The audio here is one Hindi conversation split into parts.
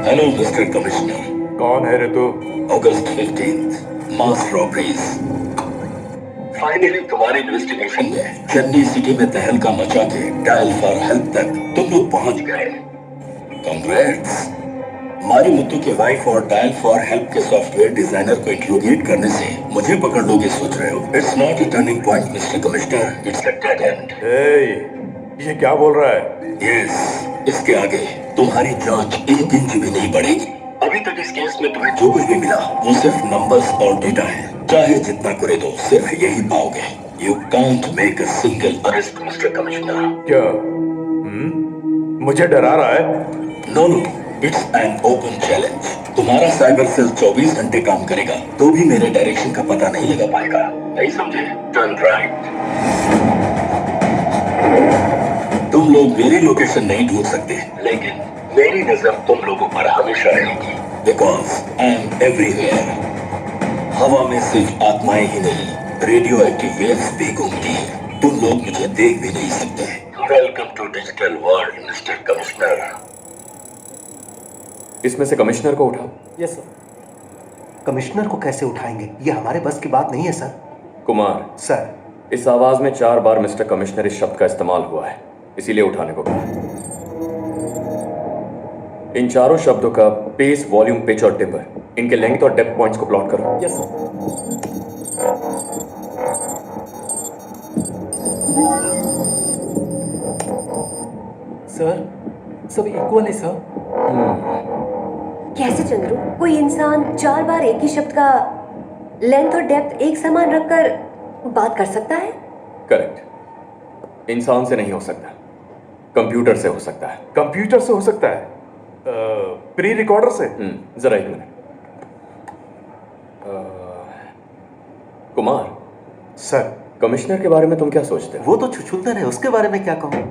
Hello mister commissioner. कौन है रे तू? अगस्त 15 मास रॉबरीज। फाइनली तुम्हारी इन्वेस्टिगेशन में चेन्नई सिटी में तहलका मचा के डायल फॉर हेल्प तक तुम लोग पहुंच गए। कांग्रेट्स। मारी मुत्तू के वाइफ और डायल फॉर हेल्प के सॉफ्टवेयर डिजाइनर को इंट्रोगेट करने से मुझे पकड़ लोगे सोच रहे हो? It's not a turning point mister commissioner, it's a dead and. ये क्या बोल रहा है? यस, इसके आगे तुम्हारी जांच एक इंच भी नहीं बढ़ेगी। अभी तक इस केस में तुम्हें जो कुछ भी मिला वो सिर्फ नंबर्स और डेटा है। चाहे जितना करे दो सिर्फ यही पाओगे। You can't make a single arrest mister commissioner. क्या? मुझे डरा रहा है? No no, it's an open challenge. तुम्हारा साइबर सेल 24 घंटे काम करेगा तो भी मेरे डायरेक्शन का पता नहीं लगा पाएगा। नहीं समझे? Turn right. तुम लोग मेरी लोकेशन नहीं ढूंढ सकते, लेकिन मेरी नजर तुम लोगों पर हमेशा रहेगी। Because I am everywhere. हवा में सिर्फ आत्माएं ही नहीं, रेडियो एक्टिव वेव्स भी घूमती है। तुम लोग मुझे देख भी नहीं सकते। Welcome to digital world mister commissioner. इसमें से कमिश्नर को उठाओ। Yes sir. कमिश्नर को कैसे उठाएंगे? ये हमारे बस की बात नहीं है सर। कुमार सर, इस आवाज में 4 बार मिस्टर कमिश्नर इस शब्द का इस्तेमाल हुआ है, इसीलिए उठाने को कहा। इन चारों शब्दों का पेस, वॉल्यूम, पिच और टिम्बर, इनके लेंथ और डेप्थ पॉइंट्स को प्लॉट करो। Yes sir. सर, सब इक्वल है सर। कैसे चंद्रू? कोई इंसान 4 बार एक ही शब्द का लेंथ और डेप्थ एक समान रखकर बात कर सकता है? करेक्ट। इंसान से नहीं हो सकता, कंप्यूटर से हो सकता है। कंप्यूटर से हो सकता है? प्री रिकॉर्डर से? जरा एक मिनट। कुमार सर, कमिश्नर के बारे में तुम क्या सोचते हो? वो तो छुछुंदर है, उसके बारे में क्या कहूँ?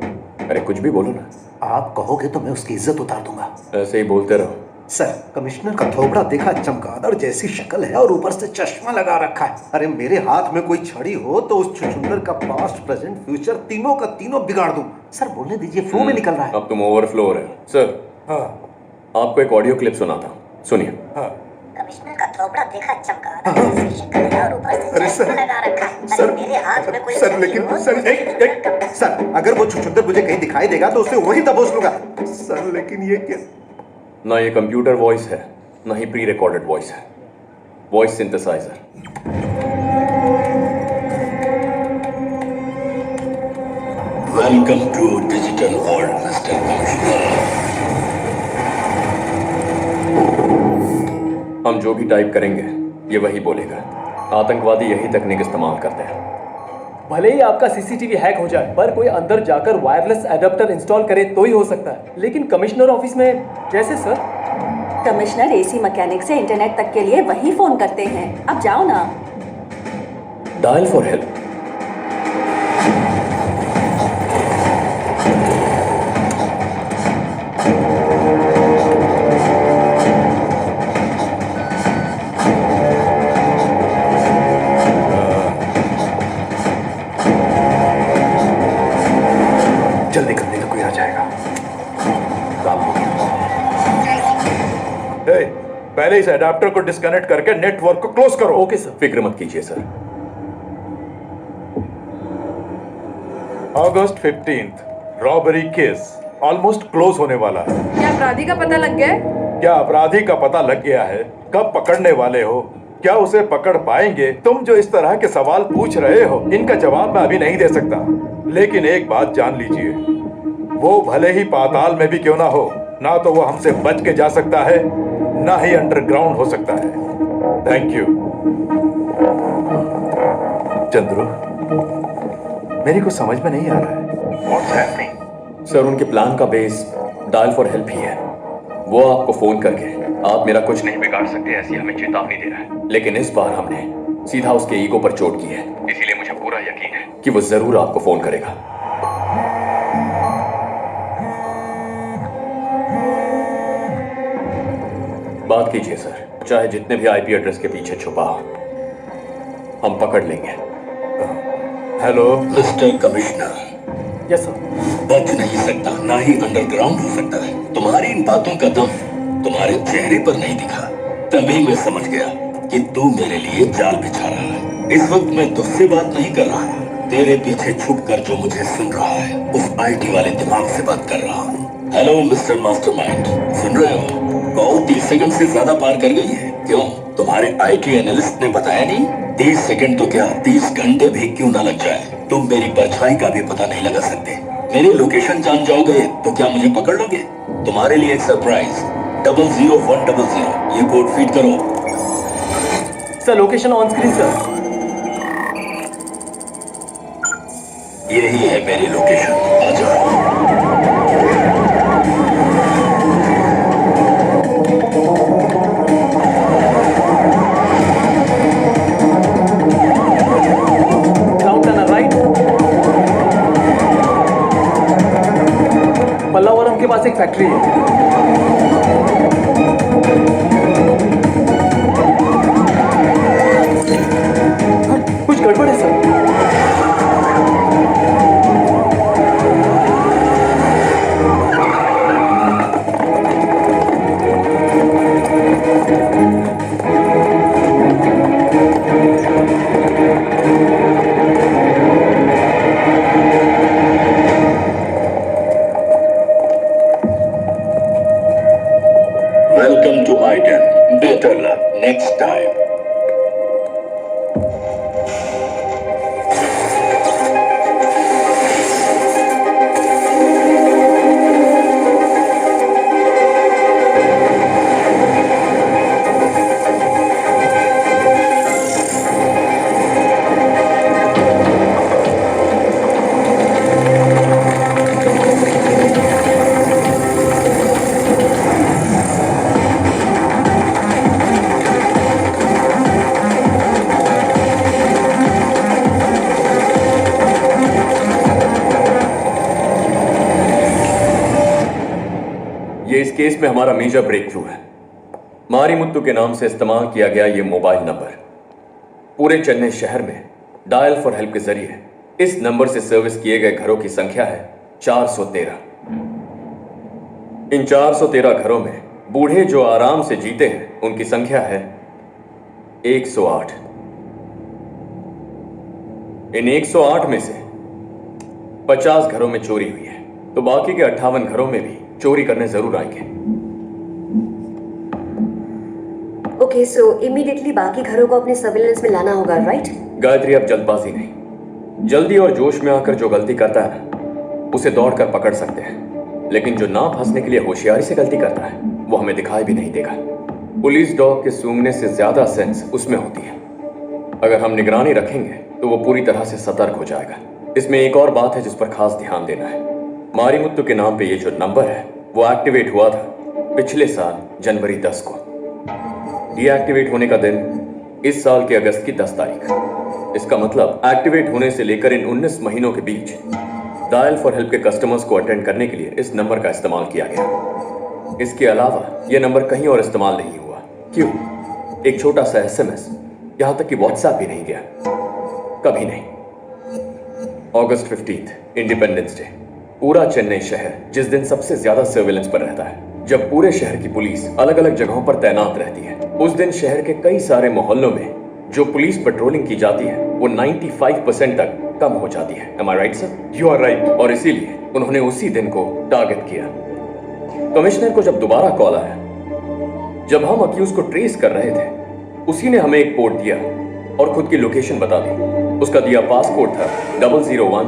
अरे कुछ भी बोलो ना। आप कहोगे तो मैं उसकी इज्जत उतार दूंगा। ऐसे ही बोलते रहो। सर, कमिश्नर का थोबड़ा देखा, चमगादड़ जैसी शक्ल है और ऊपर से चश्मा लगा रखा है। अरे मेरे हाथ में कोई छड़ी हो तो उस छुछुंदर का पास्ट, प्रेजेंट, फ्यूचर तीनों का तीनों बिगाड़ दूं। सर बोलने दीजिए, फ्लो में निकल रहा है। अब तुम ओवरफ्लो हो रहे हो। सर, हाँ आपको एक ऑडियो क्लिप सुनाता हूँ, सुनिए। हाँ। कमिश्नर का थोबड़ा देखा, चमगादड़ जैसी शक्ल है और ऊपर से अरे चश्मा सर, लगा रखा है। सर, अरे मेरे हाथ में कोई सर, छड़ी लेकिन हो सर, तो एक सर, अगर वो छुछुंदर मुझे कहीं दिखाई देगा तो उसे वही दबोच लूंगा। सर लेकिन ये क्या? ना ये कंप्यूटर वॉइस है, ना ही प्री रिकॉर्डेड वॉइस है। Voice synthesizer. Welcome to digital world mister commissioner. हम जो भी टाइप करेंगे ये वही बोलेगा। आतंकवादी यही तकनीक इस्तेमाल करते हैं। भले ही आपका सीसीटीवी हैक हो जाए, पर कोई अंदर जाकर वायरलेस एडाप्टर इंस्टॉल करे तो ही हो सकता है। लेकिन कमिश्नर ऑफिस में कैसे सर? कमिश्नर एसी मैकेनिक से इंटरनेट तक के लिए वही फोन करते हैं। अब जाओ ना। Dial for help. जल्दी करने का कोई आ जाएगा। काम हो गया। पहले इस एडाप्टर को डिस्कनेक्ट करके नेटवर्क को क्लोज करो। Okay sir. फिक्र मत कीजिए सर। अगस्त 15 रॉबरी केस ऑलमोस्ट क्लोज होने वाला है। क्या अपराधी का पता लग गया है? क्या अपराधी का पता लग गया है? कब पकड़ने वाले हो? क्या उसे पकड़ पाएंगे? तुम जो इस तरह के सवाल पूछ रहे हो, इनका जवाब मैं अभी नहीं दे सकता। लेकिन एक बात जान लीजिए, वो भले ही पाताल में भी क्यों ना हो, ना तो वो हमसे बच के जा सकता है, ना ही अंडरग्राउंड हो सकता है। Thank you. चंद्रू, मेरी को समझ में नहीं आ रहा है। What's happening? सर, उनके प्लान का बेस डायल फॉर हेल्प ही है। वो आपको फोन करके आप मेरा कुछ नहीं बिगाड़ सकते ऐसी हमें चेतावनी दे रहा है। लेकिन इस बार हमने सीधा उसके ईगो पर चोट की है, इसीलिए मुझे पूरा यकीन है कि वो जरूर आपको फोन करेगा। बात कीजिए सर, चाहे जितने भी आईपी एड्रेस के पीछे छुपा हो, हम पकड़ लेंगे। Hello mister commissioner, yes sir. बच नहीं सकता, ना ही अंडरग्राउंड हो सकता है। तुम्हारी इन बातों का दम तुम्हारे चेहरे पर नहीं दिखा, तभी मैं समझ गया कि तू मेरे लिए जाल बिछा रहा है। इस वक्त मैं तुझसे बात नहीं कर रहा, तेरे पीछे छुपकर जो मुझे सुन रहा है उस आईटी वाले दिमाग से बात कर रहा हूँ। हेलो मिस्टर मास्टरमाइंड, सुन रहे हो? कॉल 30 सेकंड से ज्यादा पार कर गई है। क्यों, तुम्हारे आईटी एनालिस्ट ने बताया नहीं? 30 सेकंड तो क्या 30 घंटे भी क्यों ना लग जाए, तुम मेरी परछाई का भी पता नहीं लगा सकते। मेरी लोकेशन जान जाओगे तो क्या मुझे पकड़ लोगे? तुम्हारे लिए एक सरप्राइज, 00100 ये कोड फीड करो। Sir location on screen sir. यही है मेरी लोकेशन, आ जाओ। पल्लावरम के पास एक फैक्ट्री है। कुछ गड़बड़ है sir. Welcome to my den. Better luck next time. ये इस केस में हमारा मेजर ब्रेक थ्रू है। मारीमुत्तु के नाम से इस्तेमाल किया गया ये मोबाइल नंबर पूरे चेन्नई शहर में डायल फॉर हेल्प के जरिए इस नंबर से सर्विस किए गए घरों की संख्या है 413। इन 413 घरों में बूढ़े जो आराम से जीते हैं उनकी संख्या है 108। इन 108 में से 50 घरों में चोरी हुई है, तो बाकी के 58 घरों में भी चोरी करने जरूर आएंगे। ओके, सो इमीडिएटली बाकी घरों को अपने सर्विलेंस में लाना होगा, राइट? गायत्री, अब जल्दबाजी नहीं। जल्दी और जोश में आकर जो गलती करता है ना, उसे दौड़कर पकड़ सकते हैं, लेकिन जो ना फंसने के लिए होशियारी से गलती करता है वो हमें दिखाई भी नहीं देगा। पुलिस डॉग के सूंघने से ज्यादा सेंस उसमें होती है। अगर हम निगरानी रखेंगे तो वो पूरी तरह से सतर्क हो जाएगा। इसमें एक और बात है जिस पर खास ध्यान देना है। मारीमुत्तु के नाम पे ये जो नंबर है वो एक्टिवेट हुआ था पिछले साल जनवरी 10 को। ये एक्टिवेट होने का दिन इस साल के अगस्त की 10 तारीख। इसका मतलब एक्टिवेट होने से लेकर इन 19 महीनों के बीच डायल फॉर हेल्प के कस्टमर्स को अटेंड करने के लिए इस नंबर का इस्तेमाल किया गया। इसके अलावा यह नंबर कहीं और इस्तेमाल नहीं हुआ। क्यों? एक छोटा सा SMS, यहां तक कि व्हाट्सएप भी नहीं गया, कभी नहीं। अगस्त 15, इंडिपेंडेंस डे। पूरा चेन्नई शहर जिस दिन सबसे ज्यादा सर्विलेंस पर रहता है, जब पूरे शहर की पुलिस अलग अलग जगहों पर तैनात रहती है, उस दिन शहर के कई सारे मोहल्लों में जो पुलिस पेट्रोलिंग की जाती है वो 95% तक कम हो जाती है। Am I right, sir? You are right. और इसीलिए उन्होंने उसी दिन को टारगेट किया। कमिश्नर को जब दोबारा कॉल आया, जब हम अक्यूज को ट्रेस कर रहे थे, उसी ने हमें एक कोड दिया और खुद की लोकेशन बता दी। उसका दिया पासकोड था 00100।